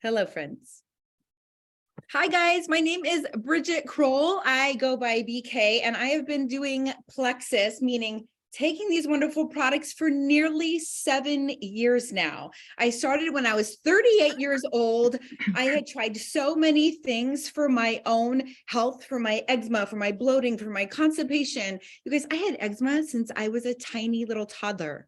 Hello, friends. Hi, guys. My name is Bridget Kroll. I go by BK, and I have been doing Plexus, meaning taking these wonderful products for nearly 7 years now. I started when I was 38 years old. I had tried so many things for my own health, for my eczema, for my bloating, for my constipation. You guys, I had eczema since I was a tiny little toddler.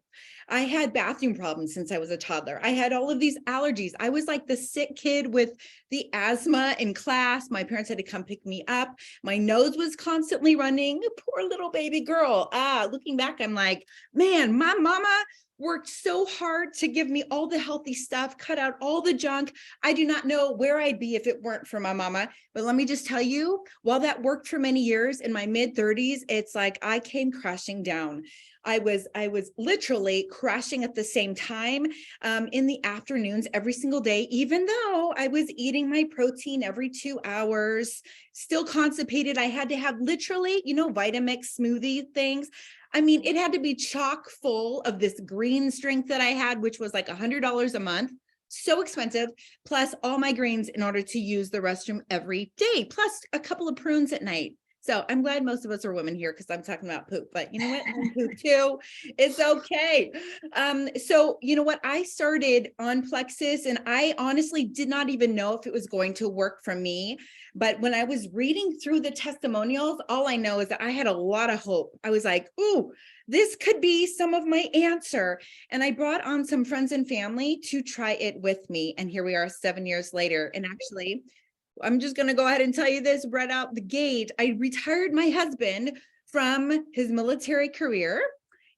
I had bathroom problems since I was a toddler. I had all of these allergies. I was like the sick kid with the asthma in class. My parents had to come pick me up. My nose was constantly running. Poor little baby girl. Looking back, I'm like, man, my mama worked so hard to give me all the healthy stuff, cut out all the junk. I do not know where I'd be if it weren't for my mama. But let me just tell you, while that worked for many years, in my mid 30s, it's like I came crashing down. I was literally crashing at the same time in the afternoons every single day, even though I was eating my protein every 2 hours, still constipated. I had to have literally, Vitamix smoothie things. I mean, it had to be chock full of this green strength that I had, which was like $100 a month. So expensive, plus all my greens in order to use the restroom every day, plus a couple of prunes at night. So I'm glad most of us are women here because I'm talking about poop, but you know what? I'm poop too. It's okay. So you know what? I started on Plexus and I honestly did not even know if it was going to work for me. But when I was reading through the testimonials, all I know is that I had a lot of hope. I was like, ooh, this could be some of my answer. And I brought on some friends and family to try it with me. And here we are 7 years later. And actually, I'm just going to go ahead and tell you this right out the gate. I retired my husband from his military career.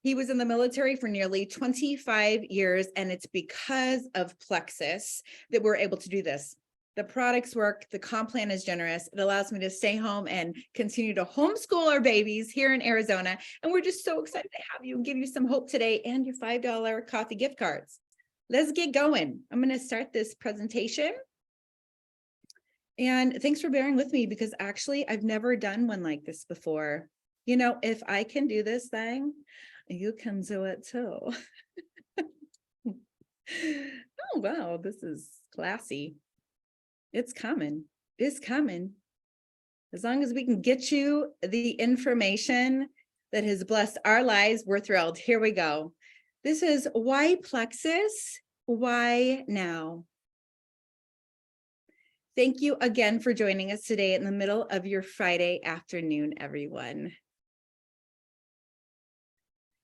He was in the military for nearly 25 years, and it's because of Plexus that we're able to do this. The products work. The comp plan is generous. It allows me to stay home and continue to homeschool our babies here in Arizona. And we're just so excited to have you and give you some hope today and your $5 coffee gift cards. Let's get going. I'm going to start this presentation. And thanks for bearing with me because actually I've never done one like this before. If I can do this thing, you can do it too. Oh, wow, this is classy. It's coming. It's coming. As long as we can get you the information that has blessed our lives, we're thrilled. Here we go. This is why Plexus, why now? Thank you again for joining us today in the middle of your Friday afternoon, everyone.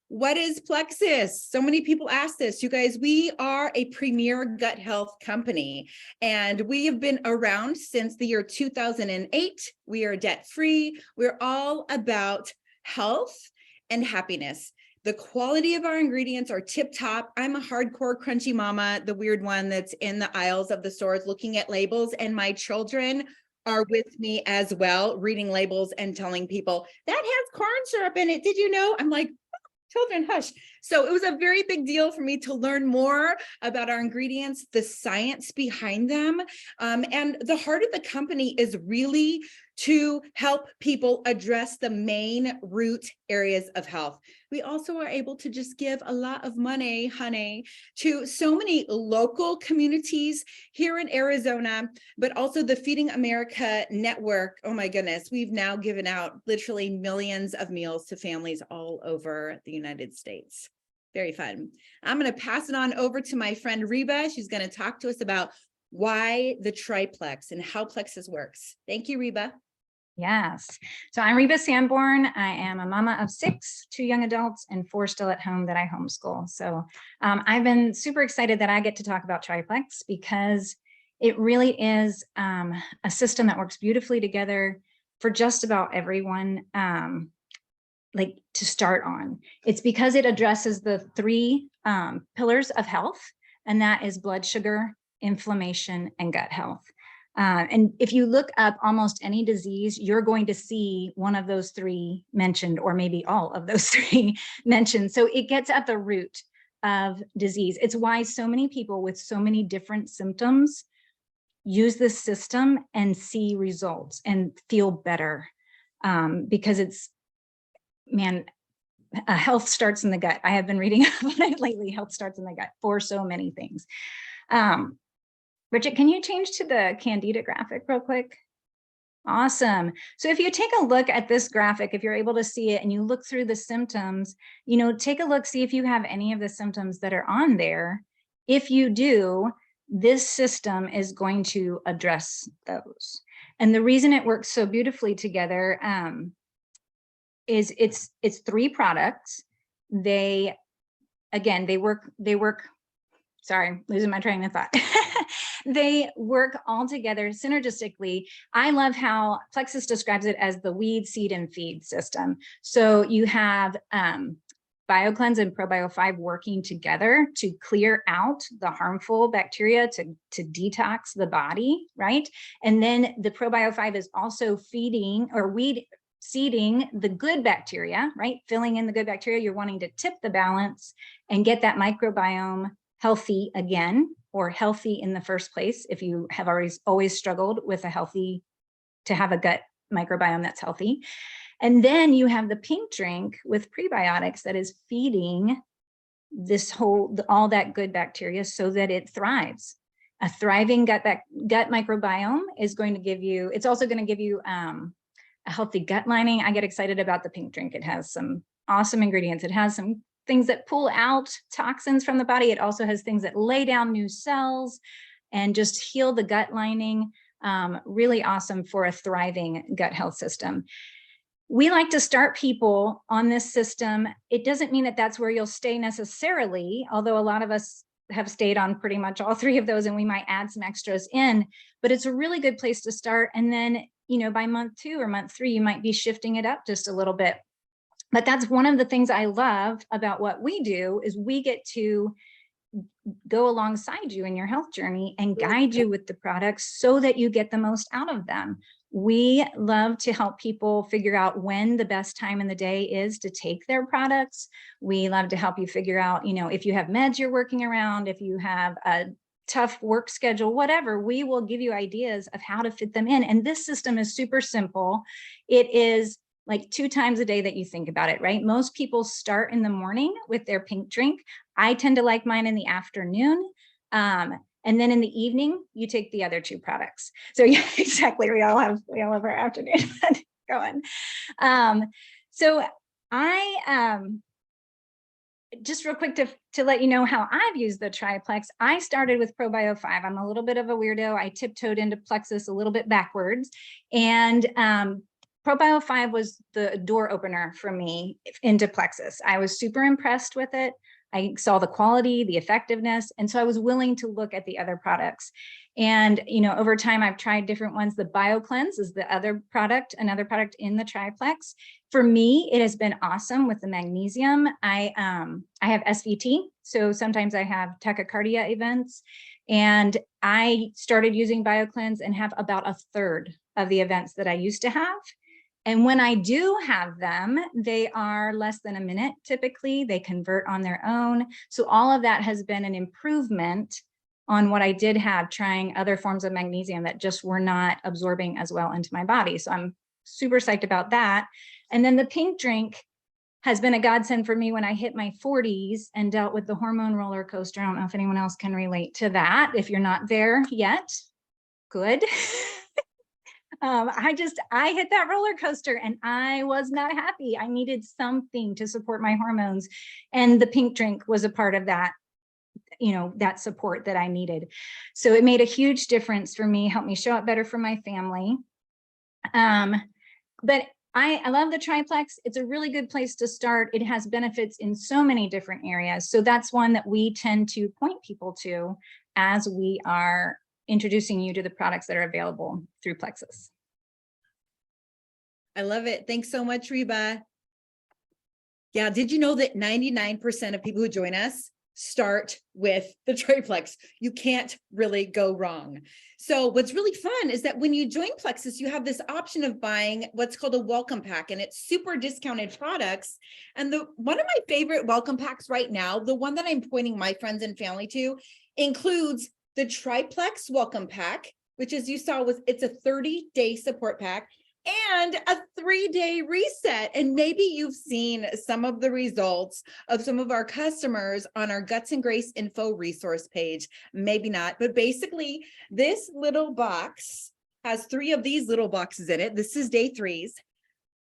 What is Plexus? So many people ask this. You guys, we are a premier gut health company, and we have been around since the year 2008. We are debt-free. We're all about health and happiness. The quality of our ingredients are tip top. I'm a hardcore crunchy mama, the weird one that's in the aisles of the stores looking at labels, and my children are with me as well, reading labels and telling people that has corn syrup in it. Did you know? I'm like, children, hush. So it was a very big deal for me to learn more about our ingredients, the science behind them. And the heart of the company is really to help people address the main root areas of health. We also are able to just give a lot of money, honey, to so many local communities here in Arizona, but also the Feeding America network. Oh my goodness, we've now given out literally millions of meals to families all over the United States. Very fun. I'm going to pass it on over to my friend Reba. She's going to talk to us about why the TriPlex and how Plexus works. Thank you, Reba. Yes. So I'm Reba Sanborn. I am a mama of 6, 2 young adults, and 4 still at home that I homeschool. So I've been super excited that I get to talk about TriPlex because it really is a system that works beautifully together for just about everyone like to start on. It's because it addresses the 3 pillars of health, and that is blood sugar, inflammation, and gut health. And if you look up almost any disease, you're going to see one of those 3 mentioned, or maybe all of those 3 mentioned. So it gets at the root of disease. It's why so many people with so many different symptoms use this system and see results and feel better because it's, man, health starts in the gut. I have been reading about it lately. Health starts in the gut for so many things. Bridget, can you change to the Candida graphic real quick? Awesome. So if you take a look at this graphic, if you're able to see it and you look through the symptoms, take a look, see if you have any of the symptoms that are on there. If you do, this system is going to address those. And the reason it works so beautifully together is it's 3 products. They work, sorry, losing my train of thought. They work all together synergistically. I love how Plexus describes it as the weed, seed, and feed system. So you have BioCleanse and ProBio5 working together to clear out the harmful bacteria, to detox the body, right? And then the ProBio5 is also feeding or seeding the good bacteria, right? Filling in the good bacteria. You're wanting to tip the balance and get that microbiome healthy again, or healthy in the first place. If you have always struggled with to have a gut microbiome that's healthy. And then you have the pink drink with prebiotics that is feeding all that good bacteria so that it thrives. A thriving gut microbiome is going to give you, it's also going to give you a healthy gut lining. I get excited about the pink drink. It has some awesome ingredients. It has some things that pull out toxins from the body. It also has things that lay down new cells and just heal the gut lining. Really awesome for a thriving gut health system. We like to start people on this system. It doesn't mean that that's where you'll stay necessarily, although a lot of us have stayed on pretty much all 3 of those, and we might add some extras in, but it's a really good place to start. And then, by month 2 or month 3, you might be shifting it up just a little bit. But that's one of the things I love about what we do, is we get to go alongside you in your health journey and guide you with the products so that you get the most out of them. We love to help people figure out when the best time in the day is to take their products. We love to help you figure out, if you have meds you're working around, if you have a tough work schedule, whatever, we will give you ideas of how to fit them in. And this system is super simple. It is like 2 times a day that you think about it, right? Most people start in the morning with their pink drink. I tend to like mine in the afternoon. And then in the evening, you take the other 2 products. So yeah, exactly. We all have our afternoon going. So I, just real quick to let you know how I've used the TriPlex. I started with ProBio5. I'm a little bit of a weirdo. I tiptoed into Plexus a little bit backwards. And ProBio5 was the door opener for me into Plexus. I was super impressed with it. I saw the quality, the effectiveness, and so I was willing to look at the other products. And over time, I've tried different ones. The BioCleanse is the other product, another product in the TriPlex. For me, it has been awesome with the magnesium. I have SVT, so sometimes I have tachycardia events, and I started using BioCleanse and have about 1/3 of the events that I used to have. And when I do have them, they are less than a minute. Typically, they convert on their own. So all of that has been an improvement on what I did have trying other forms of magnesium that just were not absorbing as well into my body. So I'm super psyched about that. And then the pink drink has been a godsend for me when I hit my 40s and dealt with the hormone roller coaster. I don't know if anyone else can relate to that. If you're not there yet, good. I hit that roller coaster and I was not happy. I needed something to support my hormones. And the pink drink was a part of that, that support that I needed. So it made a huge difference for me, helped me show up better for my family. But I love the TriPlex. It's a really good place to start. It has benefits in so many different areas. So that's one that we tend to point people to as we are introducing you to the products that are available through Plexus. I love it. Thanks so much, Reba. Yeah, did you know that 99% of people who join us start with the TriPlex? You can't really go wrong. So what's really fun is that when you join Plexus, you have this option of buying what's called a welcome pack, and it's super discounted products. And one of my favorite welcome packs right now, the one that I'm pointing my friends and family to, includes the TriPlex welcome pack, which, as you saw, it's a 30-day support pack. and a 3-day reset. And maybe you've seen some of the results of some of our customers on our Guts and Grace info resource page. Maybe not, but basically this little box has 3 of these little boxes in it. This is day 3's.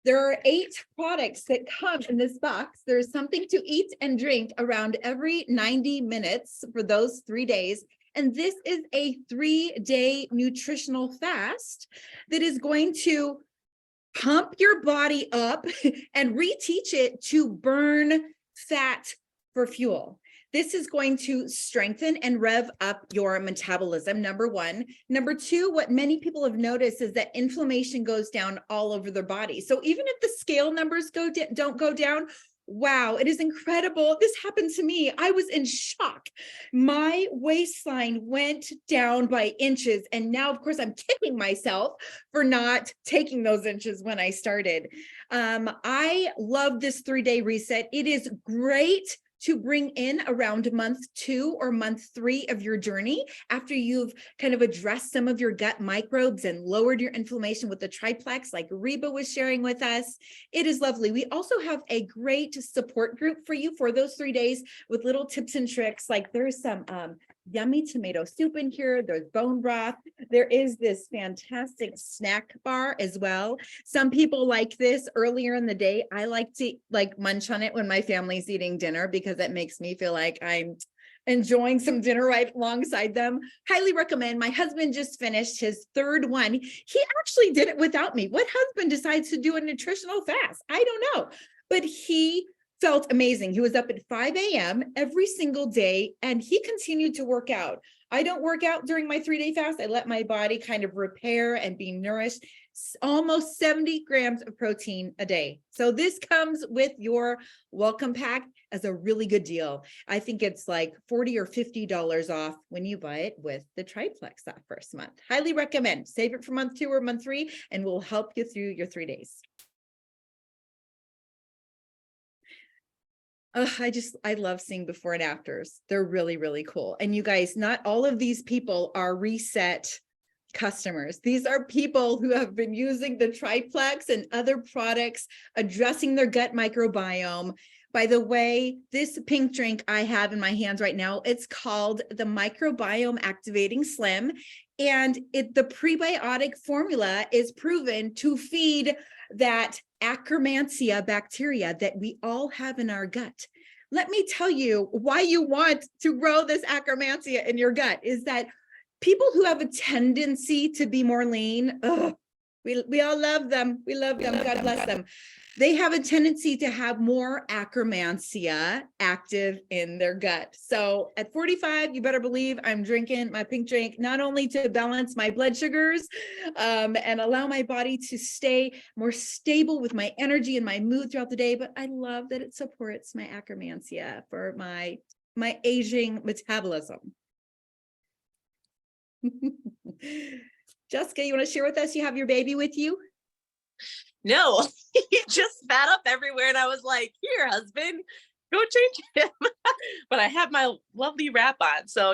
There are 8 products that come in this box. There's something to eat and drink around every 90 minutes for those 3 days. And this is a 3-day nutritional fast that is going to pump your body up and reteach it to burn fat for fuel. This is going to strengthen and rev up your metabolism, number 1. Number 2, what many people have noticed is that inflammation goes down all over their body. So even if the scale numbers don't go down, wow, it is incredible. This happened to me. I was in shock. My waistline went down by inches. And now, of course, I'm kicking myself for not taking those inches when I started. I love this 3-day reset. It is great to bring in around month 2 or month 3 of your journey after you've kind of addressed some of your gut microbes and lowered your inflammation with the TriPlex like Reba was sharing with us. It is lovely. We also have a great support group for you for those 3 days with little tips and tricks. Like there's some yummy tomato soup in here. There's bone broth. There is this fantastic snack bar as well. Some people like this earlier in the day. I like to munch on it when my family's eating dinner because it makes me feel like I'm enjoying some dinner right alongside them. Highly recommend. My husband just finished his 3rd one. He actually did it without me. What husband decides to do a nutritional fast? I don't know, but he felt amazing. He was up at 5 a.m. every single day, and he continued to work out. I don't work out during my 3-day fast. I let my body kind of repair and be nourished. Almost 70 grams of protein a day. So this comes with your welcome pack as a really good deal. I think it's like $40 or $50 off when you buy it with the TriPlex that first month. Highly recommend. Save it for month 2 or month 3, and we'll help you through your 3 days. I love seeing before and afters. They're really, really cool. And you guys, not all of these people are reset customers. These are people who have been using the TriPlex and other products, addressing their gut microbiome. By the way, this pink drink I have in my hands right now, it's called the Microbiome Activating Slim. And the prebiotic formula is proven to feed that Akkermansia bacteria that we all have in our gut. Let me tell you why you want to grow this Akkermansia in your gut is that people who have a tendency to be more lean, we all love them. We love them. God bless them. They have a tendency to have more Akkermansia active in their gut. So at 45, you better believe I'm drinking my pink drink, not only to balance my blood sugars and allow my body to stay more stable with my energy and my mood throughout the day, but I love that it supports my Akkermansia for my aging metabolism. Jessica, you want to share with us? You have your baby with you? No, he just spat up everywhere. And I was like, here, husband, go change him. But I have my lovely wrap on. So,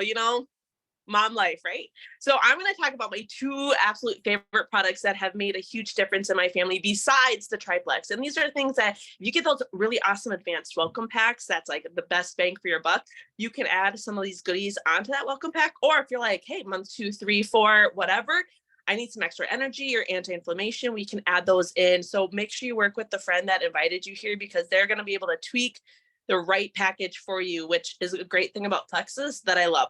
mom life, right? So I'm going to talk about my 2 absolute favorite products that have made a huge difference in my family besides the TriPlex. And these are things that if you get those really awesome advanced welcome packs, that's like the best bang for your buck. You can add some of these goodies onto that welcome pack. Or if you're like, hey, month 2, 3, 4, whatever, I need some extra energy or anti-inflammation, we can add those in. So make sure you work with the friend that invited you here because they're going to be able to tweak the right package for you, which is a great thing about Plexus that I love.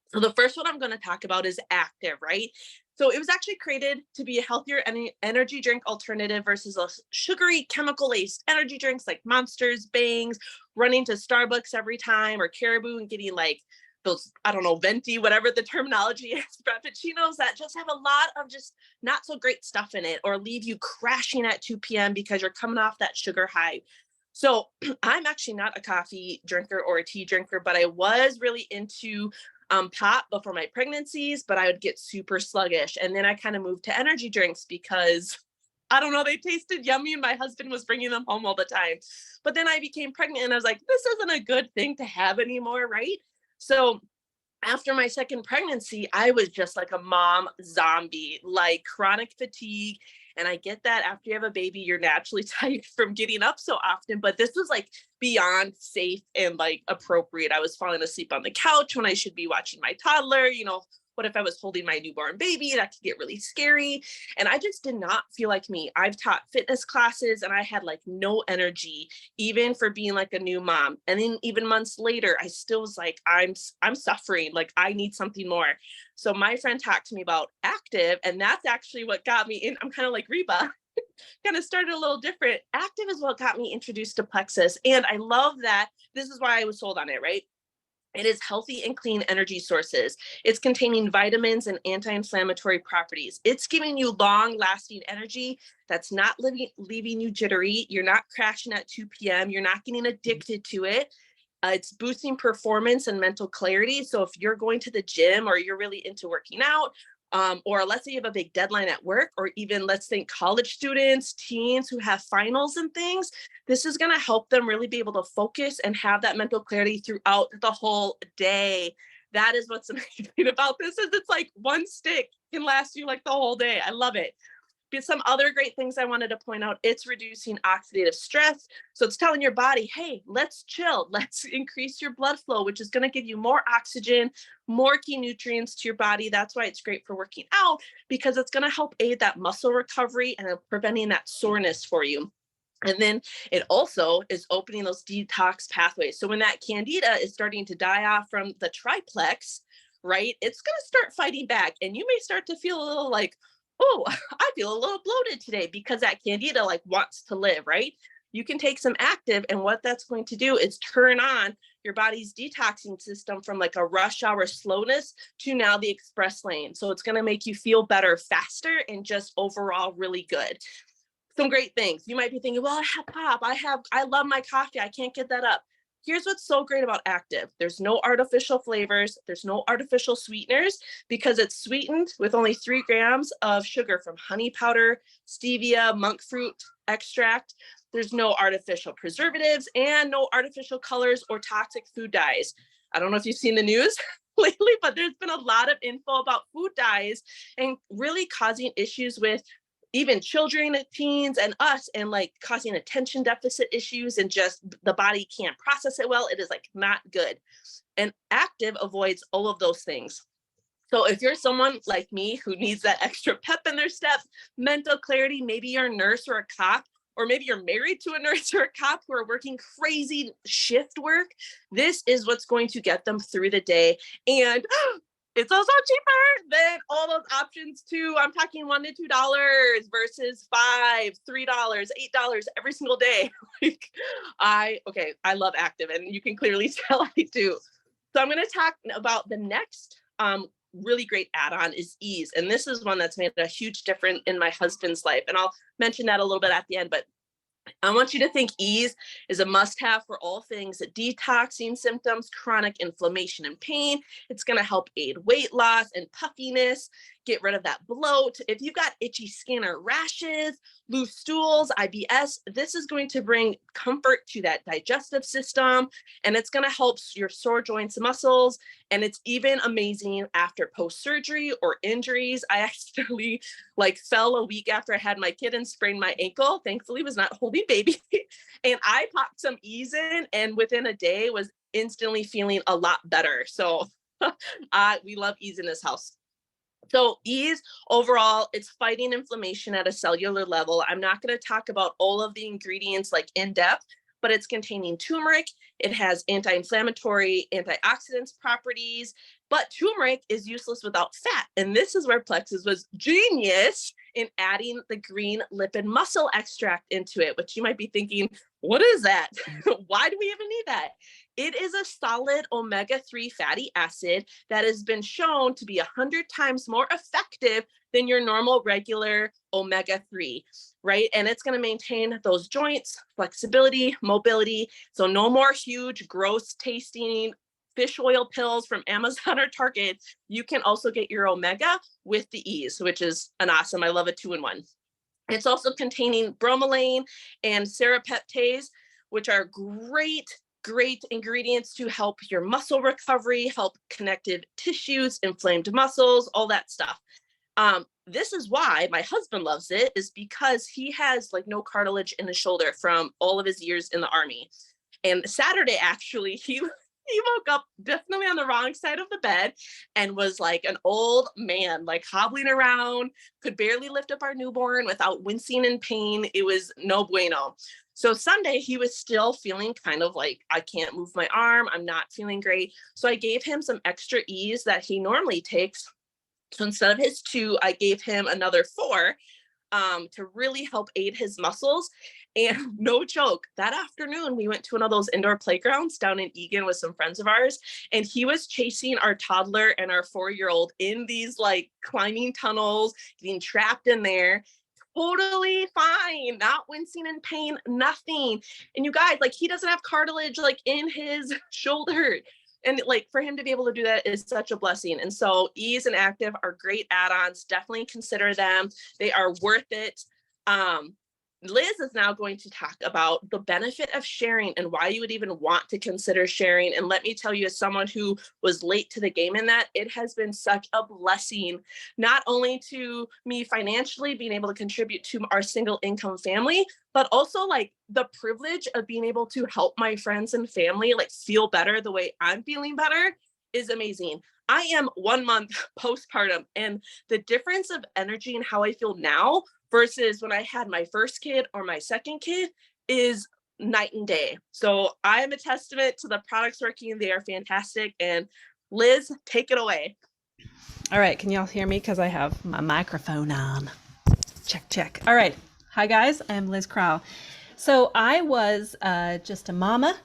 So the first one I'm going to talk about is Active, right? So it was actually created to be a healthier energy drink alternative versus a sugary chemical-laced energy drinks like Monsters, Bangs, running to Starbucks every time or Caribou and getting like those, I don't know, venti, whatever the terminology is, frappuccinos that just have a lot of just not so great stuff in it or leave you crashing at 2 p.m. because you're coming off that sugar high. So I'm actually not a coffee drinker or a tea drinker, but I was really into pop before my pregnancies, but I would get super sluggish. And then I kind of moved to energy drinks because I don't know, they tasted yummy and my husband was bringing them home all the time. But then I became pregnant and I was like, this isn't a good thing to have anymore, right? So after my second pregnancy, I was just like a mom zombie, like chronic fatigue. And I get that after you have a baby, you're naturally tired from getting up so often, but this was like beyond safe and like appropriate. I was falling asleep on the couch when I should be watching my toddler. What if I was holding my newborn baby? That could get really scary. And I just did not feel like me. I've taught fitness classes and I had like no energy, even for being like a new mom. And then even months later, I still was like, I'm suffering. Like I need something more. So my friend talked to me about active, and that's actually what got me in. I'm kind of like Reba, kind of started a little different. Active is what got me introduced to Plexus. And I love that. This is why I was sold on it, right? It is healthy and clean energy sources. It's containing vitamins and anti-inflammatory properties. It's giving you long-lasting energy that's not leaving you jittery. You're not crashing at 2 p.m. You're not getting addicted to it. It's boosting performance and mental clarity. So if you're going to the gym or you're really into working out, or let's say you have a big deadline at work, or even let's think college students, teens who have finals and things, this is going to help them really be able to focus and have that mental clarity throughout the whole day. That is what's amazing about this, is it's like one stick can last you like the whole day. I love it. But some other great things I wanted to point out, it's reducing oxidative stress. So it's telling your body, hey, let's chill. Let's increase your blood flow, which is going to give you more oxygen, more key nutrients to your body. That's why it's great for working out, because it's going to help aid that muscle recovery and preventing that soreness for you. And then it also is opening those detox pathways. So when that candida is starting to die off from the TriPlex, right, it's going to start fighting back. And you may start to feel a little like, oh, I feel a little bloated today, because that candida like wants to live, right? You can take some active, and what that's going to do is turn on your body's detoxing system from like a rush hour slowness to now the express lane. So it's going to make you feel better faster and just overall really good. Some great things. You might be thinking, well, I have pop. I love my coffee. I can't get that up. Here's what's so great about active. There's no artificial flavors. There's no artificial sweeteners, because it's sweetened with only 3 grams of sugar from honey powder, stevia, monk fruit extract. There's no artificial preservatives and no artificial colors or toxic food dyes. I don't know if you've seen the news lately, but there's been a lot of info about food dyes and really causing issues with even children, teens, and us, and like causing attention deficit issues, and just the body can't process it well. It is like not good. And active avoids all of those things. So if you're someone like me who needs that extra pep in their step, mental clarity, maybe you're a nurse or a cop, or maybe you're married to a nurse or a cop who are working crazy shift work, this is what's going to get them through the day. And it's also cheaper than all those options too. I'm talking $1 to $2 versus $5, $3, $8 every single day. I love active, and you can clearly tell I do. So I'm going to talk about the next really great add-on is ease. And this is one that's made a huge difference in my husband's life. And I'll mention that a little bit at the end, but I want you to think ease is a must-have for all things detoxing symptoms, chronic inflammation and pain. It's going to help aid weight loss and puffiness, get rid of that bloat. If you've got itchy skin or rashes, loose stools, IBS, this is going to bring comfort to that digestive system, and it's going to help your sore joints and muscles. And it's even amazing after post-surgery or injuries. I accidentally fell a week after I had my kid and sprained my ankle. Thankfully, was not holding baby. And I popped some ease in, and within a day was instantly feeling a lot better. So we love ease in this house. So ease overall, it's fighting inflammation at a cellular level. I'm not going to talk about all of the ingredients in depth, but it's containing turmeric. It has anti-inflammatory, antioxidants properties, but turmeric is useless without fat. And this is where Plexus was genius in adding the green lipid muscle extract into it, which you might be thinking, what is that? Why do we even need that? It is a solid omega-3 fatty acid that has been shown to be 100 times more effective than your normal regular omega-3, right? And it's going to maintain those joints, flexibility, mobility. So no more huge, gross tasting fish oil pills from Amazon or Target. You can also get your omega with the ease, which is an awesome. I love a 2-in-1. It's also containing bromelain and serapeptase, which are great great ingredients to help your muscle recovery, help connective tissues, inflamed muscles, all that stuff. This is why my husband loves it, is because he has like no cartilage in his shoulder from all of his years in the army. And Saturday, actually, he woke up definitely on the wrong side of the bed and was like an old man, like hobbling around, could barely lift up our newborn without wincing in pain. It was no bueno. So Sunday, he was still feeling kind of like, I can't move my arm. I'm not feeling great. So I gave him some extra E's that he normally takes. So instead of his 2, I gave him another 4 to really help aid his muscles. And no joke, that afternoon, we went to one of those indoor playgrounds down in Egan with some friends of ours. And he was chasing our toddler and our 4-year-old in these like climbing tunnels, getting trapped in there. Totally fine, not wincing in pain, nothing. And you guys, like, he doesn't have cartilage like in his shoulder. And like for him to be able to do that is such a blessing. And so Ease and Active are great add-ons. Definitely consider them. They are worth it. Liz is now going to talk about the benefit of sharing and why you would even want to consider sharing. And let me tell you, as someone who was late to the game in that, it has been such a blessing, not only to me financially being able to contribute to our single income family, but also like the privilege of being able to help my friends and family like feel better the way I'm feeling better is amazing. I am 1 month postpartum, and the difference of energy and how I feel now versus when I had my first kid or my second kid is night and day. So I am a testament to the products working. They are fantastic. And Liz, take it away. All right. Can y'all hear me? Because I have my microphone on. Check, check. All right. Hi, guys. I'm Liz Crowl. So I was just a mama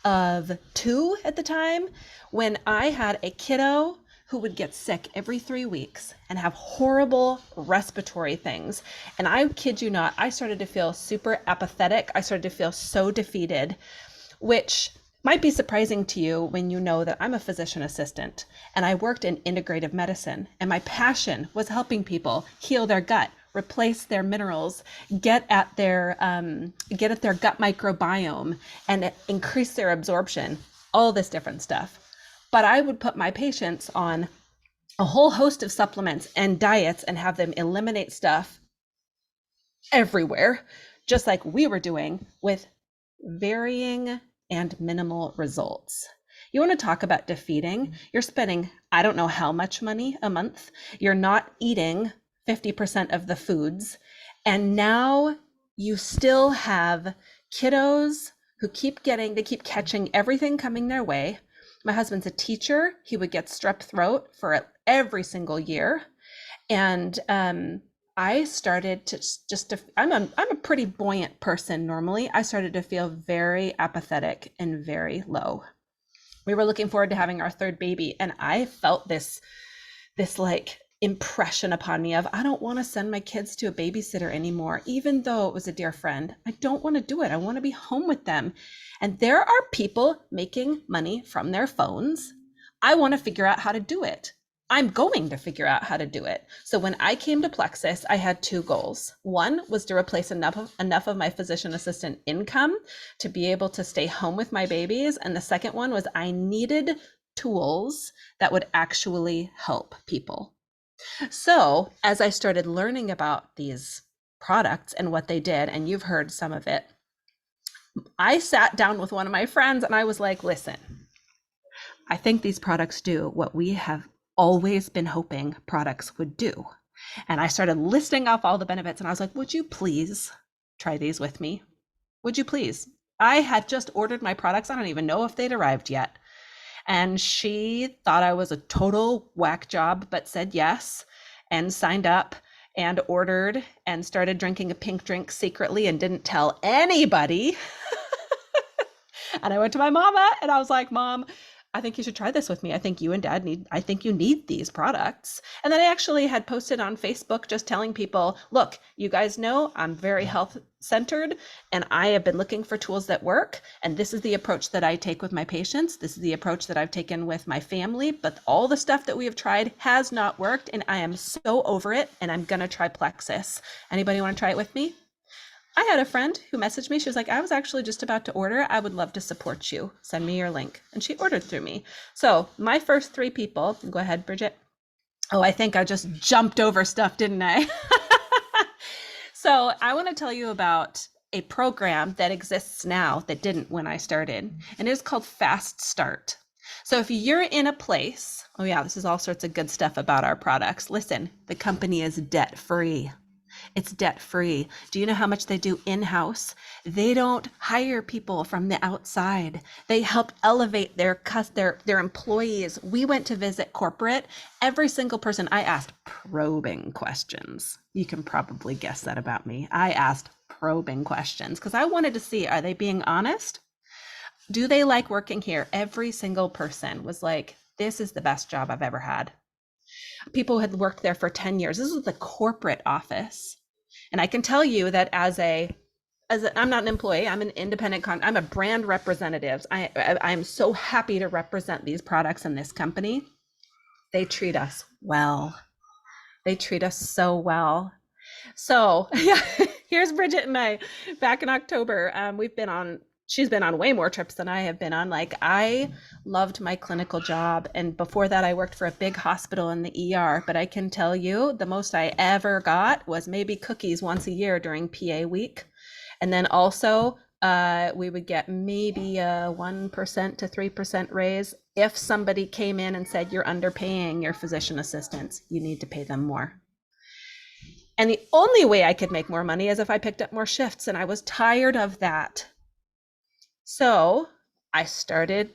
of 2 at the time when I had a kiddo who would get sick every 3 weeks and have horrible respiratory things. And I kid you not, I started to feel super apathetic. I started to feel so defeated, which might be surprising to you when you know that I'm a physician assistant and I worked in integrative medicine, and my passion was helping people heal their gut, replace their minerals, get at their gut microbiome and increase their absorption, all this different stuff. But I would put my patients on a whole host of supplements and diets and have them eliminate stuff everywhere, just like we were doing, with varying and minimal results. You want to talk about defeating? You're spending, I don't know how much money a month. You're not eating 50% of the foods. And now you still have kiddos who keep catching everything coming their way. My husband's a teacher. He would get strep throat for every single year. And I started to I'm a pretty buoyant person normally. I started to feel very apathetic and very low. We were looking forward to having our 3rd baby, and I felt this like impression upon me of, I don't want to send my kids to a babysitter anymore, even though it was a dear friend. I don't want to do it. I want to be home with them. And there are people making money from their phones. I want to figure out how to do it. I'm going to figure out how to do it. So when I came to Plexus, I had 2 goals. One was to replace enough of my physician assistant income to be able to stay home with my babies. And the second one was I needed tools that would actually help people. So as I started learning about these products and what they did, and you've heard some of it, I sat down with one of my friends and I was like, listen, I think these products do what we have always been hoping products would do. And I started listing off all the benefits, and I was like, would you please try these with me? Would you please? I had just ordered my products. I don't even know if they'd arrived yet. And she thought I was a total whack job, but said yes and signed up and ordered and started drinking a pink drink secretly and didn't tell anybody. And I went to my mama and I was like, Mom, I think you should try this with me. I think you and Dad need these products. And then I actually had posted on Facebook just telling people, look, you guys know I'm very health centered and I have been looking for tools that work. And this is the approach that I take with my patients. This is the approach that I've taken with my family, but all the stuff that we have tried has not worked. And I am so over it. And I'm going to try Plexus. Anybody want to try it with me? I had a friend who messaged me. She was like, I was actually just about to order. I would love to support you. Send me your link. And she ordered through me. So my first 3 people, go ahead, Bridget. Oh, I think I just jumped over stuff, didn't I? So I want to tell you about a program that exists now that didn't when I started, and it is called Fast Start. So if you're in a place, oh yeah, this is all sorts of good stuff about our products. Listen, the company is debt free. It's debt free. Do you know how much they do in-house? They don't hire people from the outside. They help elevate their employees. We went to visit corporate. Every single person, I asked probing questions. You can probably guess that about me. I asked probing questions because I wanted to see, are they being honest? Do they like working here? Every single person was like, this is the best job I've ever had. People who had worked there for 10 years. This was the corporate office. And I can tell you that I'm not an employee, I'm an independent, I'm a brand representative. I'm so happy to represent these products in this company. They treat us well. They treat us so well. So yeah, here's Bridget and I back in October. She's been on way more trips than I have been on. Like, I loved my clinical job. And before that, I worked for a big hospital in the ER. But I can tell you the most I ever got was maybe cookies once a year during PA week. And then also we would get maybe a 1% to 3% raise if somebody came in and said, you're underpaying your physician assistants, you need to pay them more. And the only way I could make more money is if I picked up more shifts. And I was tired of that. So I started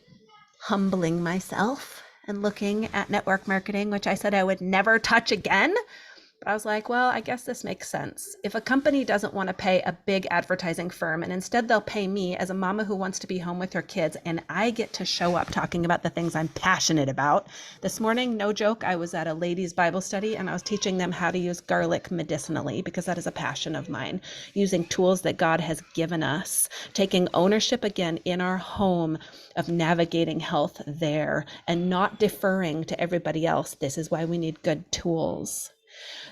humbling myself and looking at network marketing, which I said I would never touch again. But I was like, well, I guess this makes sense. If a company doesn't want to pay a big advertising firm and instead they'll pay me as a mama who wants to be home with her kids, and I get to show up talking about the things I'm passionate about. This morning, no joke, I was at a ladies' Bible study and I was teaching them how to use garlic medicinally because that is a passion of mine. Using tools that God has given us, taking ownership again in our home of navigating health there and not deferring to everybody else. This is why we need good tools.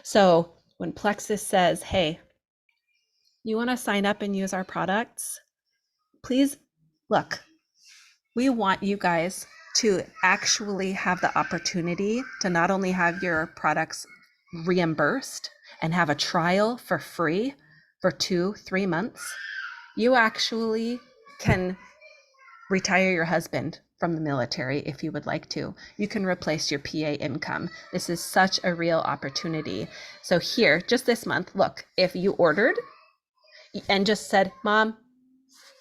So when Plexus says, hey, you want to sign up and use our products? Please look, we want you guys to actually have the opportunity to not only have your products reimbursed and have a trial for free for 2-3 months, you actually can retire your husband from the military if you would like to. You can replace your PA income. This is such a real opportunity. So here, just this month, look, if you ordered and just said, Mom,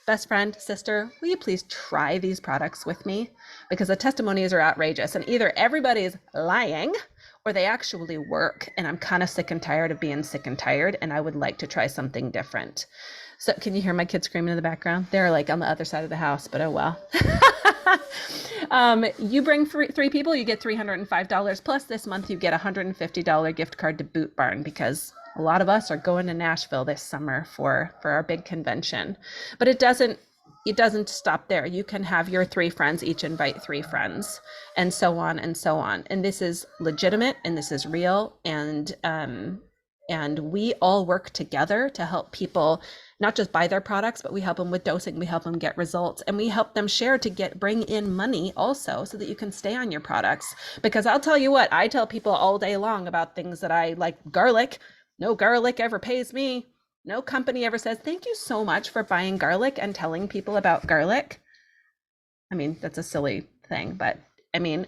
best friend, sister, will you please try these products with me? Because the testimonies are outrageous and either everybody's lying or they actually work. And I'm kind of sick and tired of being sick and tired and I would like to try something different. So can you hear my kids screaming in the background? They're like on the other side of the house, but oh well. You bring 3 people, you get $305. Plus this month you get a $150 gift card to Boot Barn because a lot of us are going to Nashville this summer for our big convention. But it doesn't stop there. You can have your 3 friends, each invite 3 friends, and so on and so on. And this is legitimate and this is real. And we all work together to help people not just buy their products, but we help them with dosing, we help them get results, and we help them share to bring in money also so that you can stay on your products. Because I'll tell you what, I tell people all day long about things that I like. Garlic, no garlic ever pays me. No company ever says, thank you so much for buying garlic and telling people about garlic. I mean, that's a silly thing, but I mean,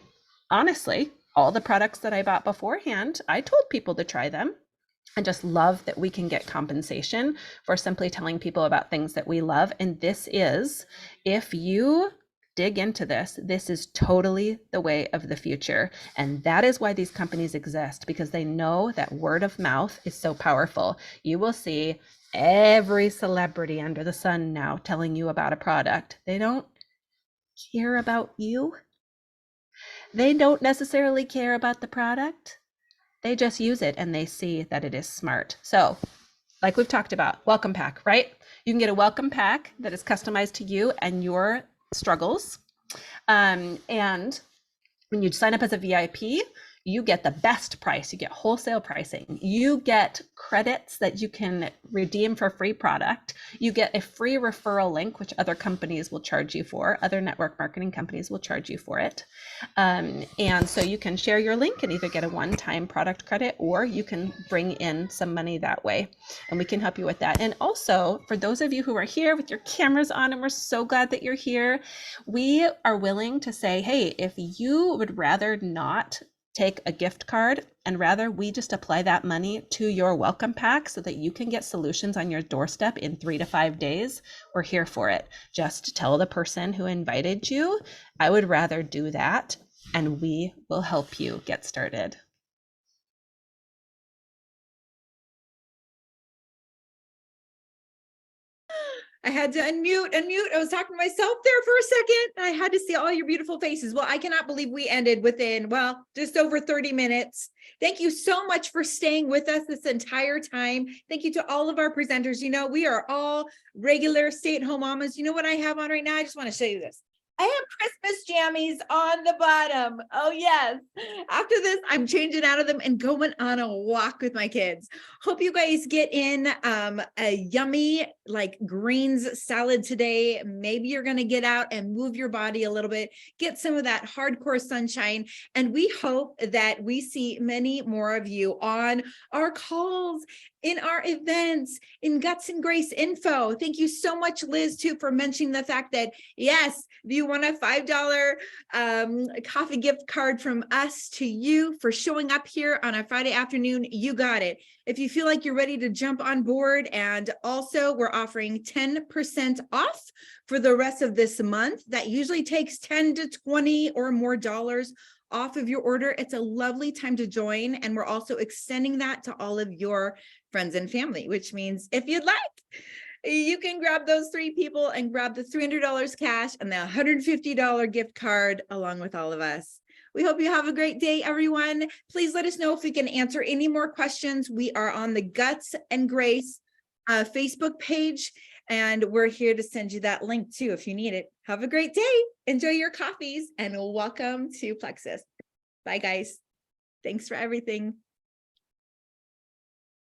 honestly, all the products that I bought beforehand, I told people to try them. I just love that we can get compensation for simply telling people about things that we love. And this is, if you dig into this, this is totally the way of the future. And that is why these companies exist, because they know that word of mouth is so powerful. You will see every celebrity under the sun now telling you about a product. They don't care about you. They don't necessarily care about the product. They just use it and they see that it is smart. So like we've talked about, welcome pack, right? You can get a welcome pack that is customized to you and your struggles. And when you sign up as a VIP, you get the best price. You get wholesale pricing. You get credits that you can redeem for free product. You get a free referral link, which other companies will charge you for. Other network marketing companies will charge you for it. And so you can share your link and either get a one-time product credit, or you can bring in some money that way. And we can help you with that. And also, for those of you who are here with your cameras on, and we're so glad that you're here, we are willing to say, hey, if you would rather not take a gift card and rather we just apply that money to your welcome pack so that you can get solutions on your doorstep in 3 to 5 days, we're here for it. Just tell the person who invited you, I would rather do that, and we will help you get started. I had to unmute. I was talking to myself there for a second. I had to see all your beautiful faces. Well, I cannot believe we ended within, well, just over 30 minutes. Thank you so much for staying with us this entire time. Thank you to all of our presenters. You know, we are all regular stay-at-home mamas. You know what I have on right now? I just want to show you this. I have Christmas jammies on the bottom. Oh, yes. After this, I'm changing out of them and going on a walk with my kids. Hope you guys get in a yummy like greens salad today. Maybe you're going to get out and move your body a little bit, get some of that hardcore sunshine. And we hope that we see many more of you on our calls, in our events, in Guts and Grace Info. Thank you so much, Liz, too, for mentioning the fact that, yes, if you want a $5 coffee gift card from us to you for showing up here on a Friday afternoon, you got it. If you feel like you're ready to jump on board, and also we're offering 10% off for the rest of this month. That usually takes 10 to 20 or more dollars off of your order. It's a lovely time to join. And we're also extending that to all of your friends and family, which means if you'd like, you can grab those 3 people and grab the $300 cash and the $150 gift card along with all of us. We hope you have a great day, everyone. Please let us know if we can answer any more questions. We are on the Guts and Grace Facebook page, and we're here to send you that link too if you need it. Have a great day. Enjoy your coffees, and welcome to Plexus. Bye, guys. Thanks for everything.